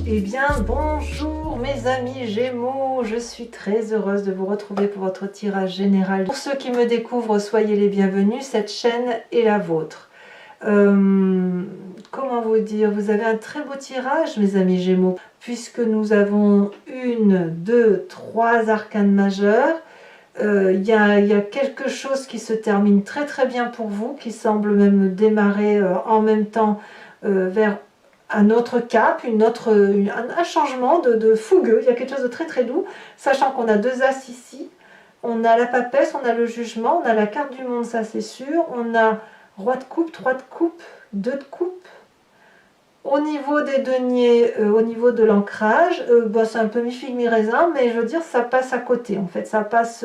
Eh bien, bonjour mes amis Gémeaux, je suis très heureuse de vous retrouver pour votre tirage général. Pour ceux qui me découvrent, soyez les bienvenus, cette chaîne est la vôtre. Comment vous dire, vous avez un très beau tirage mes amis Gémeaux, puisque nous avons 1, 2, 3 arcanes majeures. Il y a quelque chose qui se termine très très bien pour vous, qui semble même démarrer en même temps vers un autre cap, un changement de fougueux. Il y a quelque chose de très très doux, sachant qu'on a 2 As ici, on a la papesse, on a le jugement, on a la carte du monde, ça c'est sûr, on a roi de coupe, 3 de coupe, 2 de coupe. Au niveau des deniers, au niveau de l'ancrage, c'est un peu mi-figue mi-raisin, mais je veux dire ça passe à côté en fait, ça passe...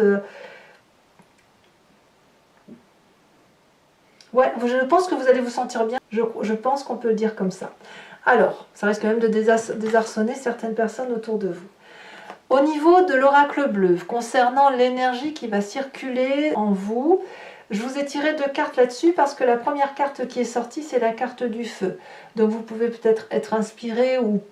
Ouais, je pense que vous allez vous sentir bien, je pense qu'on peut le dire comme ça. Alors, ça risque quand même de désarçonner certaines personnes autour de vous. Au niveau de l'oracle bleu, concernant l'énergie qui va circuler en vous, je vous ai tiré 2 cartes là-dessus parce que la première carte qui est sortie, c'est la carte du feu. Donc vous pouvez peut-être être inspiré ou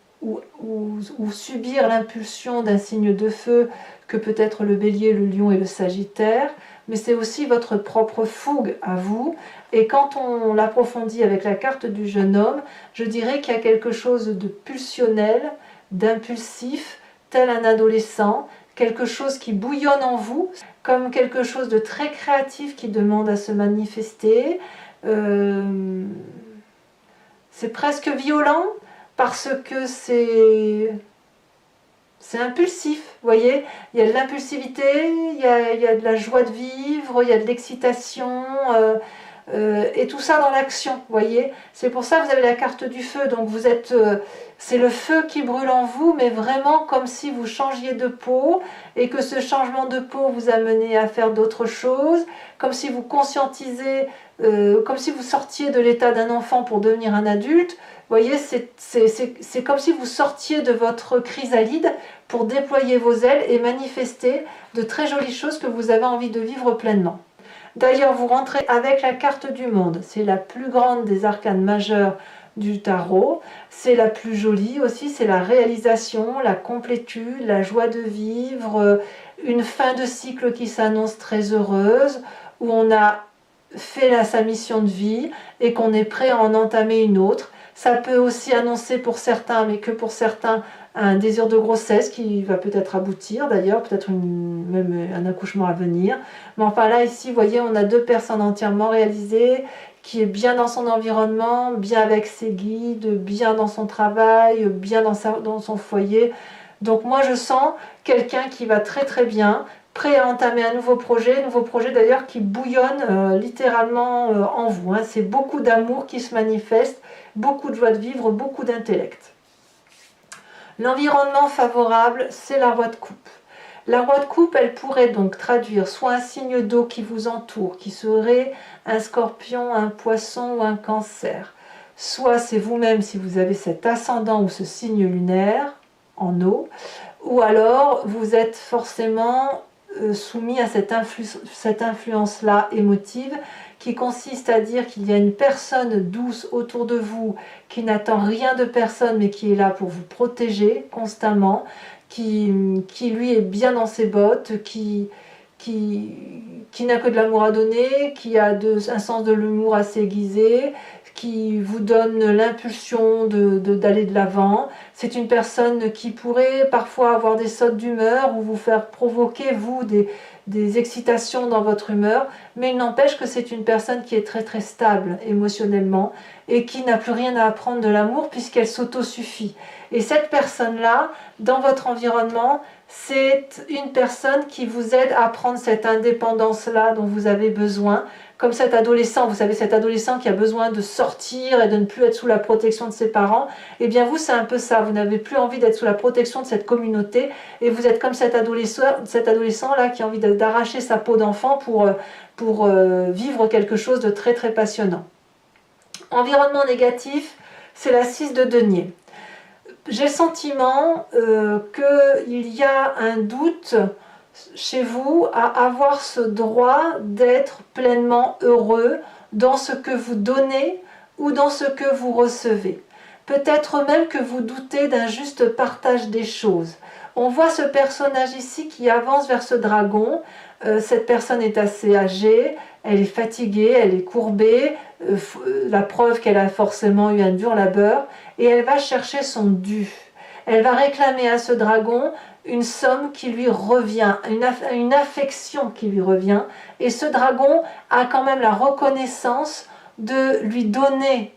subir l'impulsion d'un signe de feu que peut être le bélier, le lion et le sagittaire, mais c'est aussi votre propre fougue à vous. Et quand on l'approfondit avec la carte du jeune homme, je dirais qu'il y a quelque chose de pulsionnel, d'impulsif, tel un adolescent, quelque chose qui bouillonne en vous, comme quelque chose de très créatif qui demande à se manifester. C'est presque violent parce que c'est impulsif, vous voyez, il y a de l'impulsivité, il y a de la joie de vivre, il y a de l'excitation, et tout ça dans l'action, vous voyez. C'est pour ça que vous avez la carte du feu, donc vous êtes, c'est le feu qui brûle en vous, mais vraiment comme si vous changiez de peau, et que ce changement de peau vous amenait à faire d'autres choses, comme si vous conscientisez, comme si vous sortiez de l'état d'un enfant pour devenir un adulte. Vous voyez, c'est comme si vous sortiez de votre chrysalide pour déployer vos ailes et manifester de très jolies choses que vous avez envie de vivre pleinement. D'ailleurs, vous rentrez avec la carte du monde. C'est la plus grande des arcanes majeures du tarot. C'est la plus jolie aussi. C'est la réalisation, la complétude, la joie de vivre, une fin de cycle qui s'annonce très heureuse, où on a fait sa mission de vie et qu'on est prêt à en entamer une autre. Ça peut aussi annoncer pour certains, mais que pour certains, un désir de grossesse qui va peut-être aboutir d'ailleurs, peut-être même un accouchement à venir. Mais enfin là, ici, vous voyez, on a 2 personnes entièrement réalisées, qui est bien dans son environnement, bien avec ses guides, bien dans son travail, bien dans son foyer. Donc moi, je sens quelqu'un qui va très très bien, prêt à entamer un nouveau projet d'ailleurs qui bouillonne littéralement en vous. Hein. C'est beaucoup d'amour qui se manifeste, beaucoup de joie de vivre, beaucoup d'intellect. L'environnement favorable, c'est la roi de coupe. La roi de coupe, elle pourrait donc traduire soit un signe d'eau qui vous entoure, qui serait un scorpion, un poisson ou un cancer. Soit c'est vous-même si vous avez cet ascendant ou ce signe lunaire en eau, ou alors vous êtes forcément soumis à cette influence-là émotive qui consiste à dire qu'il y a une personne douce autour de vous qui n'attend rien de personne mais qui est là pour vous protéger constamment, qui lui est bien dans ses bottes, qui n'a que de l'amour à donner, qui a un sens de l'humour assez aiguisé, qui vous donne l'impulsion d'aller de l'avant. C'est une personne qui pourrait parfois avoir des sautes d'humeur ou vous faire provoquer, vous, des excitations dans votre humeur, mais il n'empêche que c'est une personne qui est très très stable émotionnellement et qui n'a plus rien à apprendre de l'amour puisqu'elle s'autosuffit. Et cette personne-là, dans votre environnement, c'est une personne qui vous aide à prendre cette indépendance-là dont vous avez besoin, comme cet adolescent, vous savez, cet adolescent qui a besoin de sortir et de ne plus être sous la protection de ses parents, eh bien vous, c'est un peu ça, vous n'avez plus envie d'être sous la protection de cette communauté, et vous êtes comme cet adolescent-là qui a envie d'arracher sa peau d'enfant pour vivre quelque chose de très très passionnant. Environnement négatif, c'est la 6 de denier. J'ai le sentiment qu'il y a un doute chez vous à avoir ce droit d'être pleinement heureux dans ce que vous donnez ou dans ce que vous recevez. Peut-être même que vous doutez d'un juste partage des choses. On voit ce personnage ici qui avance vers ce dragon. Cette personne est assez âgée, elle est fatiguée, elle est courbée, la preuve qu'elle a forcément eu un dur labeur, et elle va chercher son dû. Elle va réclamer à ce dragon une somme qui lui revient, une affection qui lui revient, et ce dragon a quand même la reconnaissance de lui donner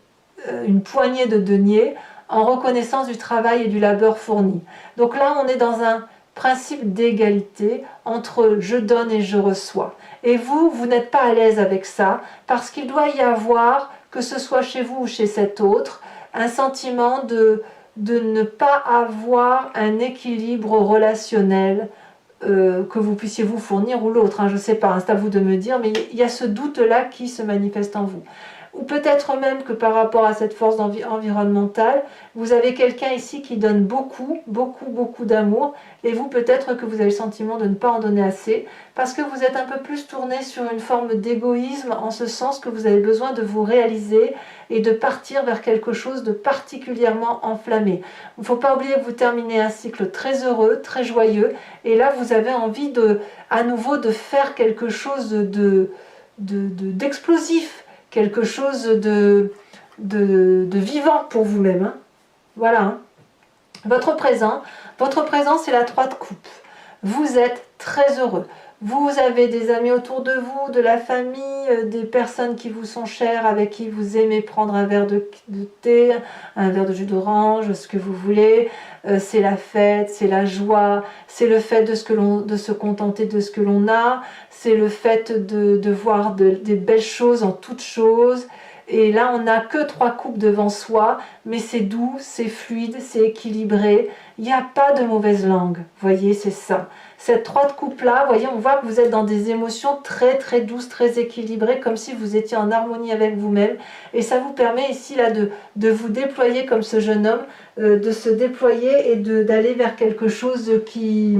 une poignée de deniers en reconnaissance du travail et du labeur fourni. Donc là, on est dans un principe d'égalité entre je donne et je reçois. Et vous n'êtes pas à l'aise avec ça, parce qu'il doit y avoir, que ce soit chez vous ou chez cet autre, un sentiment de ne pas avoir un équilibre relationnel, que vous puissiez vous fournir ou l'autre, hein, je ne sais pas, hein, c'est à vous de me dire, mais il y a ce doute-là qui se manifeste en vous. Ou peut-être même que par rapport à cette force environnementale, vous avez quelqu'un ici qui donne beaucoup, beaucoup, beaucoup d'amour, et vous peut-être que vous avez le sentiment de ne pas en donner assez, parce que vous êtes un peu plus tourné sur une forme d'égoïsme, en ce sens que vous avez besoin de vous réaliser et de partir vers quelque chose de particulièrement enflammé. Il ne faut pas oublier que vous terminez un cycle très heureux, très joyeux, et là vous avez envie à nouveau de faire quelque chose d'explosif, quelque chose de vivant pour vous-même. Hein. Voilà. Hein. Votre présent, c'est la 3 de coupe. Vous êtes très heureux. Vous avez des amis autour de vous, de la famille, des personnes qui vous sont chères, avec qui vous aimez prendre un verre de thé, un verre de jus d'orange, ce que vous voulez. C'est la fête, c'est la joie, c'est le fait de se contenter de ce que l'on a, c'est le fait de voir des belles choses en toutes choses. Et là, on n'a que 3 coupes devant soi, mais c'est doux, c'est fluide, c'est équilibré. Il n'y a pas de mauvaise langue. Vous voyez, c'est ça. Cette 3 de coupe-là, vous voyez, on voit que vous êtes dans des émotions très, très douces, très équilibrées, comme si vous étiez en harmonie avec vous-même. Et ça vous permet ici là, de vous déployer comme ce jeune homme, de se déployer et d'aller vers quelque chose qui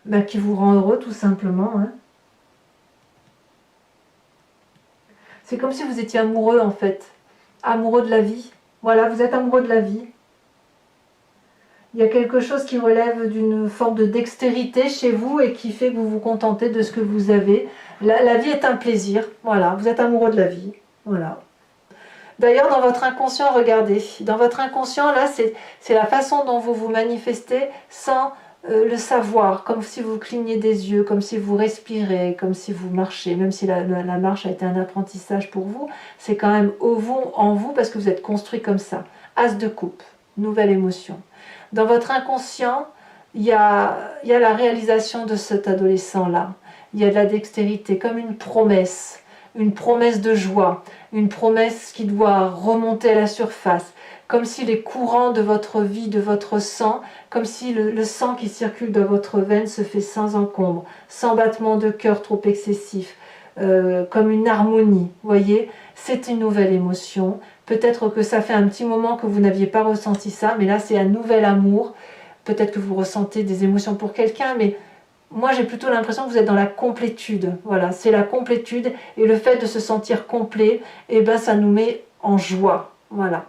vous rend heureux, tout simplement. Hein. C'est comme si vous étiez amoureux, en fait. Amoureux de la vie. Voilà, vous êtes amoureux de la vie. Il y a quelque chose qui relève d'une forme de dextérité chez vous et qui fait que vous vous contentez de ce que vous avez. La vie est un plaisir. Voilà, vous êtes amoureux de la vie. Voilà. D'ailleurs, dans votre inconscient, regardez. Dans votre inconscient, là, c'est la façon dont vous vous manifestez sans le savoir, comme si vous clignez des yeux, comme si vous respirez, comme si vous marchez, même si la marche a été un apprentissage pour vous, c'est quand même en vous parce que vous êtes construit comme ça. As de coupe, nouvelle émotion. Dans votre inconscient, il y a la réalisation de cet adolescent-là. Il y a de la dextérité, comme une promesse de joie, une promesse qui doit remonter à la surface, comme si les courants de votre vie, de votre sang, comme si le sang qui circule dans votre veine se fait sans encombre, sans battement de cœur trop excessif, comme une harmonie, voyez, c'est une nouvelle émotion. Peut-être que ça fait un petit moment que vous n'aviez pas ressenti ça, mais là c'est un nouvel amour. Peut-être que vous ressentez des émotions pour quelqu'un, mais moi j'ai plutôt l'impression que vous êtes dans la complétude. Voilà, c'est la complétude, et le fait de se sentir complet, eh ben, ça nous met en joie. Voilà.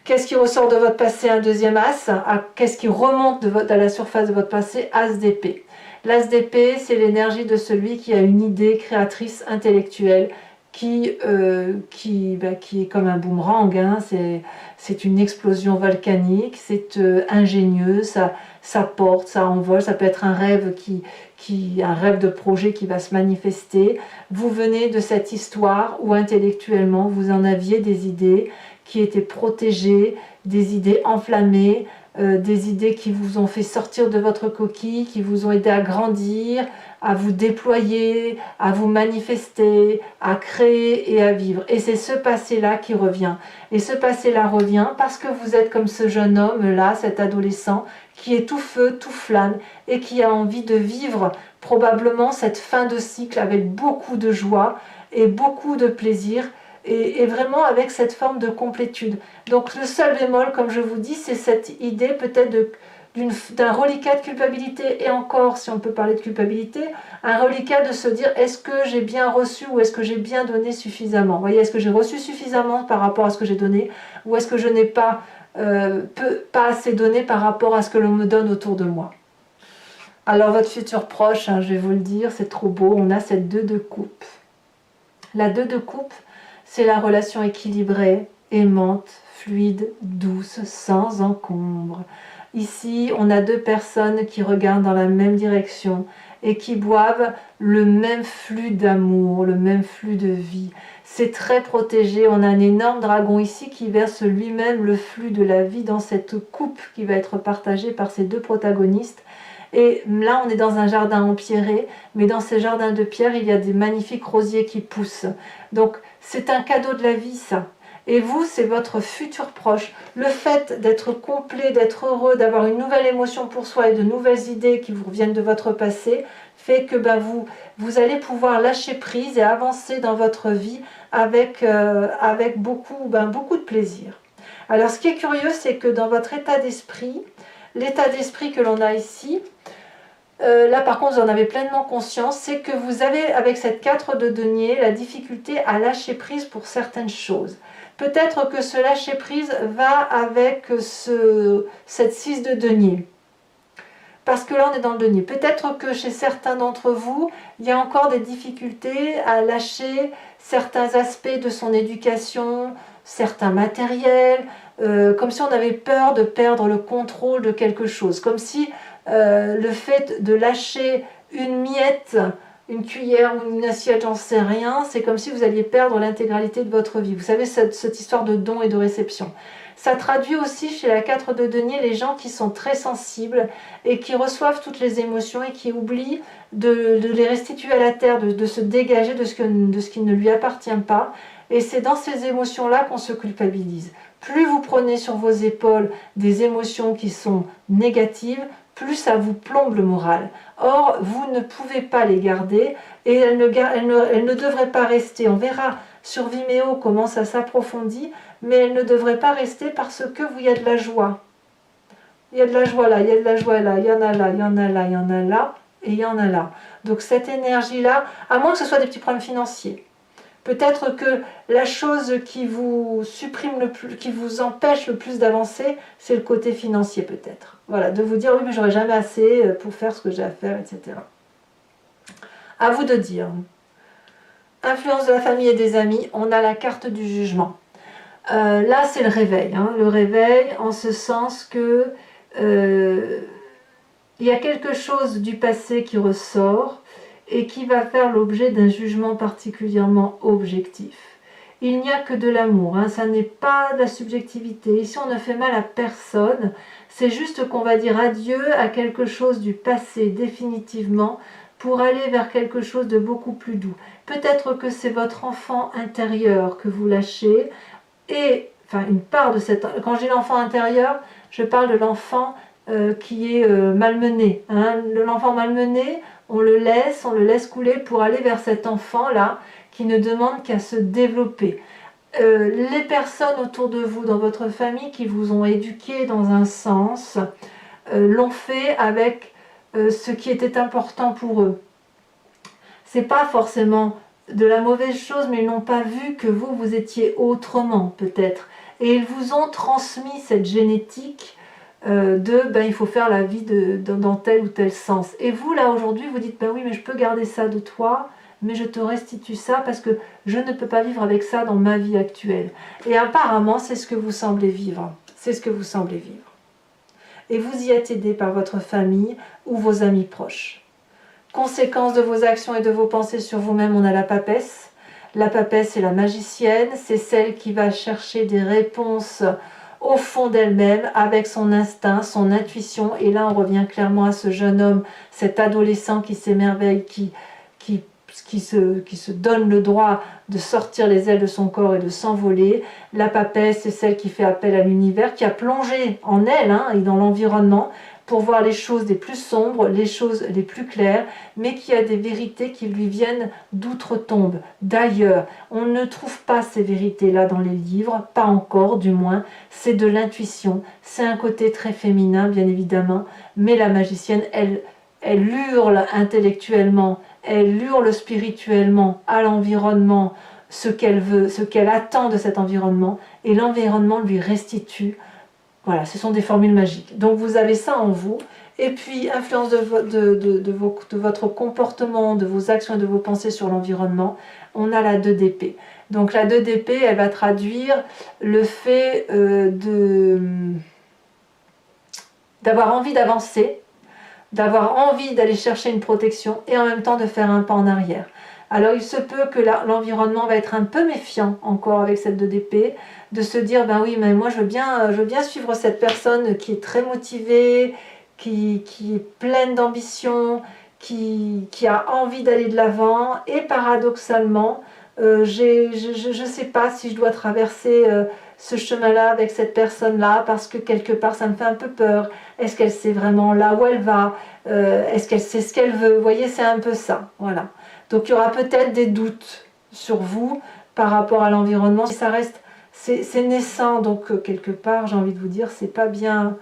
Qu'est-ce qui ressort de votre passé? Un deuxième as. Qu'est-ce qui remonte à la surface de votre passé? As d'épée. L'as d'épée, c'est l'énergie de celui qui a une idée créatrice intellectuelle qui est comme un boomerang. Hein. C'est une explosion volcanique, c'est ingénieux, ça porte, ça envole, ça peut être un rêve un rêve de projet qui va se manifester. Vous venez de cette histoire où intellectuellement vous en aviez des idées qui étaient protégées, des idées enflammées, des idées qui vous ont fait sortir de votre coquille, qui vous ont aidé à grandir, à vous déployer, à vous manifester, à créer et à vivre. Et c'est ce passé-là qui revient. Et ce passé-là revient parce que vous êtes comme ce jeune homme-là, cet adolescent, qui est tout feu, tout flamme, et qui a envie de vivre probablement cette fin de cycle avec beaucoup de joie et beaucoup de plaisir, et vraiment avec cette forme de complétude. Donc le seul bémol, comme je vous dis, c'est cette idée peut-être d'un reliquat de culpabilité, et encore, si on peut parler de culpabilité, un reliquat de se dire, est-ce que j'ai bien reçu ou est-ce que j'ai bien donné suffisamment? Vous voyez, est-ce que j'ai reçu suffisamment par rapport à ce que j'ai donné, ou est-ce que je n'ai pas, pas assez donné par rapport à ce que l'on me donne autour de moi? Alors votre futur proche, hein, je vais vous le dire, c'est trop beau, on a cette 2 de coupe. La 2 de coupe, c'est la relation équilibrée, aimante, fluide, douce, sans encombre. Ici, on a 2 personnes qui regardent dans la même direction et qui boivent le même flux d'amour, le même flux de vie. C'est très protégé, on a un énorme dragon ici qui verse lui-même le flux de la vie dans cette coupe qui va être partagée par ces 2 protagonistes. Et là, on est dans un jardin empierré, mais dans ces jardins de pierre, il y a des magnifiques rosiers qui poussent. Donc, c'est un cadeau de la vie, ça. Et vous, c'est votre futur proche. Le fait d'être complet, d'être heureux, d'avoir une nouvelle émotion pour soi et de nouvelles idées qui vous reviennent de votre passé, fait que vous allez pouvoir lâcher prise et avancer dans votre vie avec beaucoup de plaisir. Alors, ce qui est curieux, c'est que dans votre état d'esprit, l'état d'esprit que l'on a ici, là par contre vous en avez pleinement conscience, c'est que vous avez avec cette 4 de denier la difficulté à lâcher prise pour certaines choses. Peut-être que ce lâcher prise va avec cette 6 de denier. Parce que là on est dans le denier. Peut-être que chez certains d'entre vous, il y a encore des difficultés à lâcher certains aspects de son éducation, certains matériels, comme si on avait peur de perdre le contrôle de quelque chose, comme si le fait de lâcher une miette, une cuillère ou une assiette, j'en sais rien, c'est comme si vous alliez perdre l'intégralité de votre vie. Vous savez, cette histoire de don et de réception. Ça traduit aussi chez la 4 de denier les gens qui sont très sensibles et qui reçoivent toutes les émotions et qui oublient de les restituer à la terre, de se dégager de ce qui ne lui appartient pas. Et c'est dans ces émotions-là qu'on se culpabilise. Plus vous prenez sur vos épaules des émotions qui sont négatives, plus ça vous plombe le moral. Or, vous ne pouvez pas les garder et elles ne devraient pas rester. On verra sur Vimeo comment ça s'approfondit, mais elles ne devraient pas rester parce que il y a de la joie. Il y a de la joie là, il y a de la joie là, il y en a là, il y en a là, il y en a là, et il y en a là. Donc cette énergie-là, à moins que ce soit des petits problèmes financiers, peut-être que la chose qui vous supprime le plus, qui vous empêche le plus d'avancer, c'est le côté financier peut-être. Voilà, de vous dire oui mais j'aurai jamais assez pour faire ce que j'ai à faire, etc. À vous de dire. Influence de la famille et des amis, on a la carte du jugement. Là c'est le réveil, hein, le réveil en ce sens que il y a quelque chose du passé qui ressort et qui va faire l'objet d'un jugement particulièrement objectif. Il n'y a que de l'amour, hein, ça n'est pas de la subjectivité. Ici on ne fait mal à personne, c'est juste qu'on va dire adieu à quelque chose du passé définitivement pour aller vers quelque chose de beaucoup plus doux. Peut-être que c'est votre enfant intérieur que vous lâchez, et enfin une part de cette... Quand je dis l'enfant intérieur, je parle de l'enfant qui est malmené. Hein. L'enfant malmené, on le laisse couler pour aller vers cet enfant-là qui ne demande qu'à se développer. Les personnes autour de vous, dans votre famille, qui vous ont éduqué dans un sens, l'ont fait avec ce qui était important pour eux. C'est pas forcément de la mauvaise chose, mais ils n'ont pas vu que vous étiez autrement, peut-être. Et ils vous ont transmis cette génétique il faut faire la vie dans tel ou tel sens. Et vous, là, aujourd'hui, vous dites, oui, mais je peux garder ça de toi, mais je te restitue ça parce que je ne peux pas vivre avec ça dans ma vie actuelle. Et apparemment, c'est ce que vous semblez vivre. C'est ce que vous semblez vivre. Et vous y êtes aidé par votre famille ou vos amis proches. Conséquence de vos actions et de vos pensées sur vous-même, on a la papesse. La papesse, c'est la magicienne, c'est celle qui va chercher des réponses au fond d'elle-même, avec son instinct, son intuition. Et là, on revient clairement à ce jeune homme, cet adolescent qui s'émerveille, qui se donne le droit de sortir les ailes de son corps et de s'envoler. La papesse, c'est celle qui fait appel à l'univers, qui a plongé en elle et dans l'environnement pour voir les choses les plus sombres, les choses les plus claires, mais qui a des vérités qui lui viennent d'outre-tombe, d'ailleurs. On ne trouve pas ces vérités-là dans les livres, pas encore du moins, c'est de l'intuition, c'est un côté très féminin bien évidemment, mais la magicienne, elle hurle intellectuellement, elle hurle spirituellement à l'environnement, ce qu'elle veut, ce qu'elle attend de cet environnement, et l'environnement lui restitue. Voilà, ce sont des formules magiques. Donc vous avez ça en vous. Et puis, influence de votre comportement, de vos actions et de vos pensées sur l'environnement, on a la 2 d'épée. Donc la 2 d'épée, elle va traduire le fait d'avoir envie d'avancer, d'avoir envie d'aller chercher une protection et en même temps de faire un pas en arrière. Alors il se peut que l'environnement va être un peu méfiant encore avec cette 2 d'épée, de se dire ben oui mais moi je veux bien suivre cette personne qui est très motivée, qui est pleine d'ambition, qui a envie d'aller de l'avant, et paradoxalement je ne sais pas si je dois traverser ce chemin-là avec cette personne-là parce que quelque part ça me fait un peu peur. Est-ce qu'elle sait vraiment là où elle va? Est-ce qu'elle sait ce qu'elle veut? Vous voyez, c'est un peu ça, voilà. Donc il y aura peut-être des doutes sur vous par rapport à l'environnement. Ça reste, c'est naissant, donc quelque part, j'ai envie de vous dire, c'est pas bien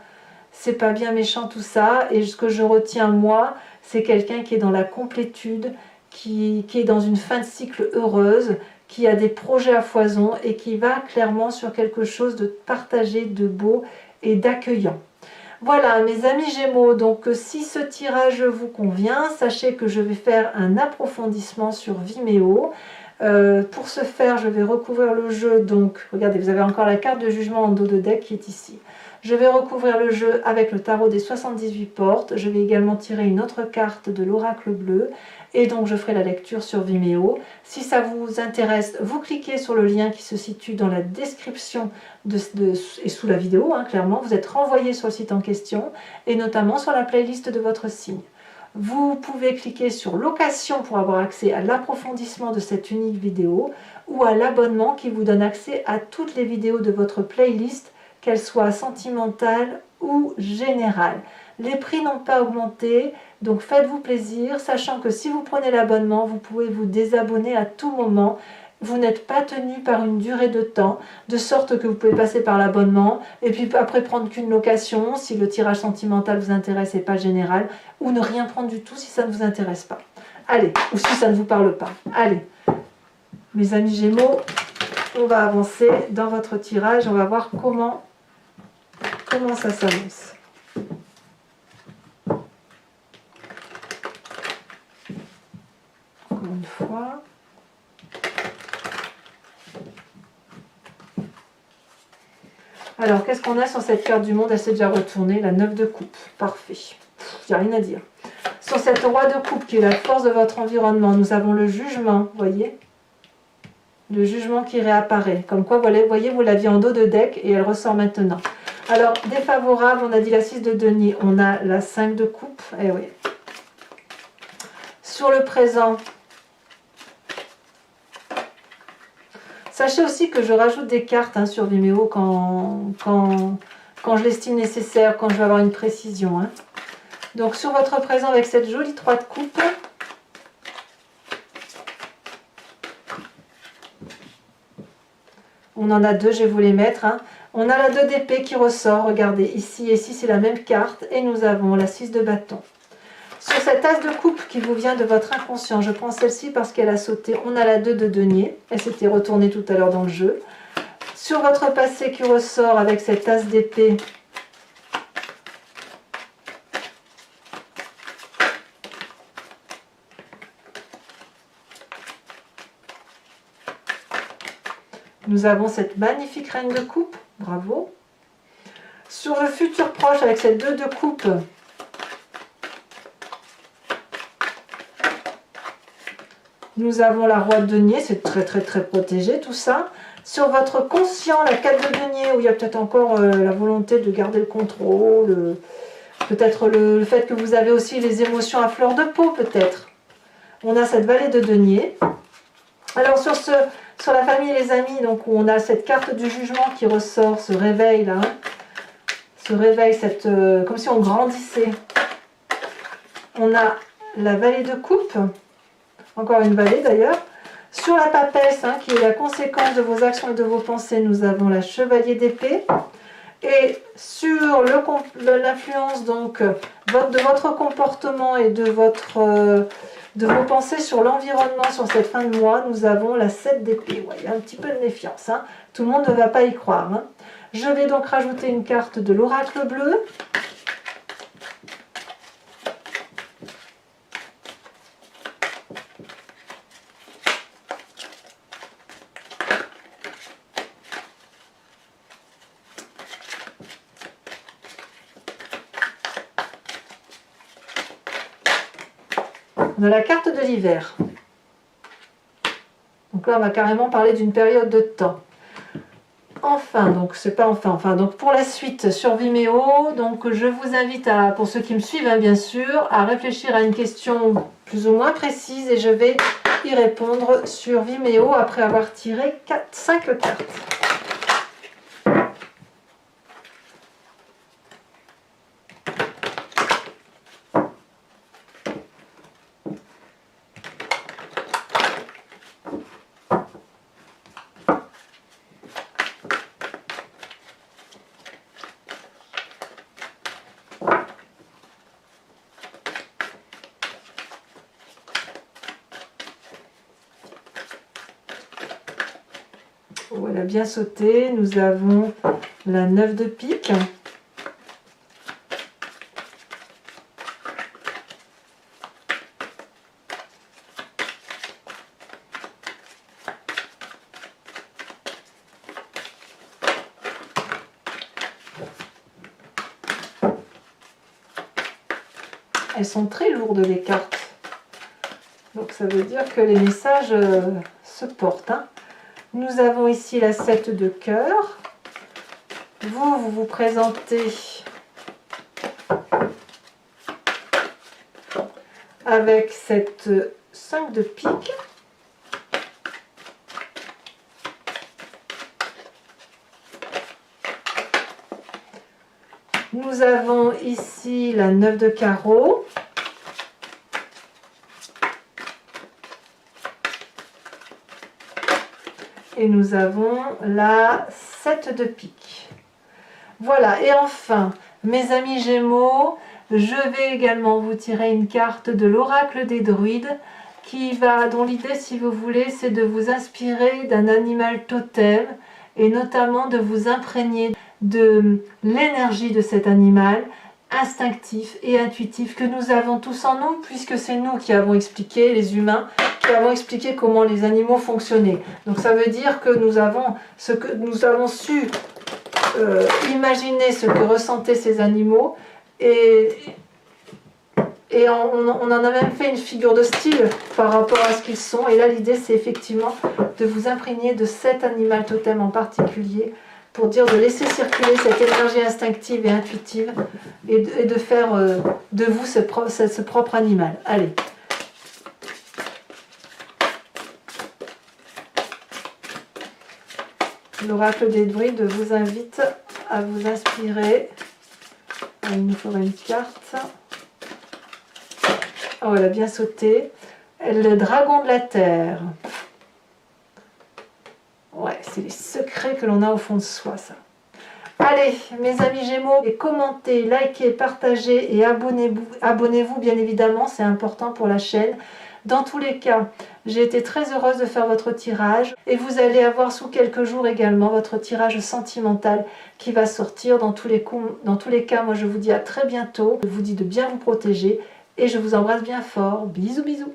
méchant tout ça. Et ce que je retiens moi, c'est quelqu'un qui est dans la complétude, qui est dans une fin de cycle heureuse, qui a des projets à foison et qui va clairement sur quelque chose de partagé, de beau et d'accueillant. Voilà mes amis Gémeaux, donc si ce tirage vous convient, sachez que je vais faire un approfondissement sur Vimeo. Pour ce faire, je vais recouvrir le jeu, donc regardez, vous avez encore la carte de jugement en dos de deck qui est ici. Je vais recouvrir le jeu avec le tarot des 78 portes, je vais également tirer une autre carte de l'oracle bleu, et donc je ferai la lecture sur Vimeo. Si ça vous intéresse, vous cliquez sur le lien qui se situe dans la description et sous la vidéo, hein, clairement, vous êtes renvoyé sur le site en question, et notamment sur la playlist de votre signe. Vous pouvez cliquer sur location pour avoir accès à l'approfondissement de cette unique vidéo, ou à l'abonnement qui vous donne accès à toutes les vidéos de votre playlist, qu'elles soient sentimentales ou générales. Les prix n'ont pas augmenté, donc faites-vous plaisir, sachant que si vous prenez l'abonnement, vous pouvez vous désabonner à tout moment. Vous n'êtes pas tenu par une durée de temps, de sorte que vous pouvez passer par l'abonnement, et puis après prendre qu'une location, si le tirage sentimental vous intéresse et pas général, ou ne rien prendre du tout si ça ne vous intéresse pas. Allez, ou si ça ne vous parle pas. Allez, mes amis Gémeaux, on va avancer dans votre tirage, on va voir comment ça s'annonce. Encore une fois. Alors, qu'est-ce qu'on a sur cette carte du monde? Elle s'est déjà retournée, la 9 de coupe. Parfait. Il n'y a rien à dire. Sur cette roi de coupe, qui est la force de votre environnement, nous avons le jugement, vous voyez? Le jugement qui réapparaît. Comme quoi, vous voyez, vous l'aviez en dos de deck et elle ressort maintenant. Alors, défavorable, on a dit la 6 de denier, on a la 5 de coupe. Eh oui. Sur le présent, sachez aussi que je rajoute des cartes sur Vimeo quand je l'estime nécessaire, quand je veux avoir une précision. Hein. Donc sur votre présent avec cette jolie 3 de coupe, on en a 2, je vais vous les mettre. Hein. On a la 2 d'épée qui ressort, regardez, ici et ici c'est la même carte, et nous avons la 6 de bâton. Sur cette as de coupe qui vous vient de votre inconscient, je prends celle-ci parce qu'elle a sauté, on a la 2 de denier, elle s'était retournée tout à l'heure dans le jeu. Sur votre passé qui ressort avec cette as d'épée, nous avons cette magnifique reine de coupe, bravo. Sur le futur proche avec cette 2 de coupe, nous avons la roi de denier, c'est très protégé tout ça. Sur votre conscient, la 4 de denier, où il y a peut-être encore la volonté de garder le contrôle, peut-être le fait que vous avez aussi les émotions à fleur de peau peut-être. On a cette vallée de denier. Alors sur la famille et les amis, donc où on a cette carte du jugement qui ressort, ce réveil là. Hein. se réveille, comme si on grandissait. On a la vallée de coupe, encore une vallée d'ailleurs. Sur la papesse, qui est la conséquence de vos actions et de vos pensées, nous avons la chevalier d'épée. Et sur l'influence donc de votre comportement et de vos pensées sur l'environnement sur cette fin de mois, nous avons la 7 d'épée. Ouais, il y a un petit peu de méfiance, tout le monde ne va pas y croire. Je vais donc rajouter une carte de l'oracle bleu. On a la carte de l'hiver. Donc là, on va carrément parler d'une période de temps. Enfin, donc c'est pas enfin, donc pour la suite sur Vimeo, donc je vous invite pour ceux qui me suivent bien sûr, à réfléchir à une question plus ou moins précise et je vais y répondre sur Vimeo après avoir tiré 5 cartes. Voilà, bien sauté. Nous avons la 9 de pique. Elles sont très lourdes les cartes. Donc ça veut dire que les messages se portent. Nous avons ici la 7 de cœur. Vous vous présentez avec cette 5 de pique. Nous avons ici la 9 de carreau. Et nous avons la 7 de pique. Voilà, et enfin, mes amis Gémeaux, je vais également vous tirer une carte de l'oracle des druides dont l'idée, si vous voulez, c'est de vous inspirer d'un animal totem et notamment de vous imprégner de l'énergie de cet animal instinctif et intuitif que nous avons tous en nous, puisque c'est nous qui avons expliqué, les humains, qui avons expliqué comment les animaux fonctionnaient. Donc ça veut dire que nous avons su imaginer ce que ressentaient ces animaux et on en a même fait une figure de style par rapport à ce qu'ils sont. Et là l'idée c'est effectivement de vous imprégner de cet animal totem en particulier pour dire de laisser circuler cette énergie instinctive et intuitive et de faire de vous ce propre animal. Allez. L'oracle des druides vous invite à vous inspirer. Il nous faudra une carte. Oh, elle a bien sauté. Le dragon de la terre. Ouais, c'est les secrets que l'on a au fond de soi, ça. Allez, mes amis Gémeaux, commentez, likez, partagez et abonnez-vous bien évidemment, c'est important pour la chaîne. Dans tous les cas, j'ai été très heureuse de faire votre tirage et vous allez avoir sous quelques jours également votre tirage sentimental qui va sortir. Dans tous les cas, moi je vous dis à très bientôt. Je vous dis de bien vous protéger et je vous embrasse bien fort. Bisous, bisous.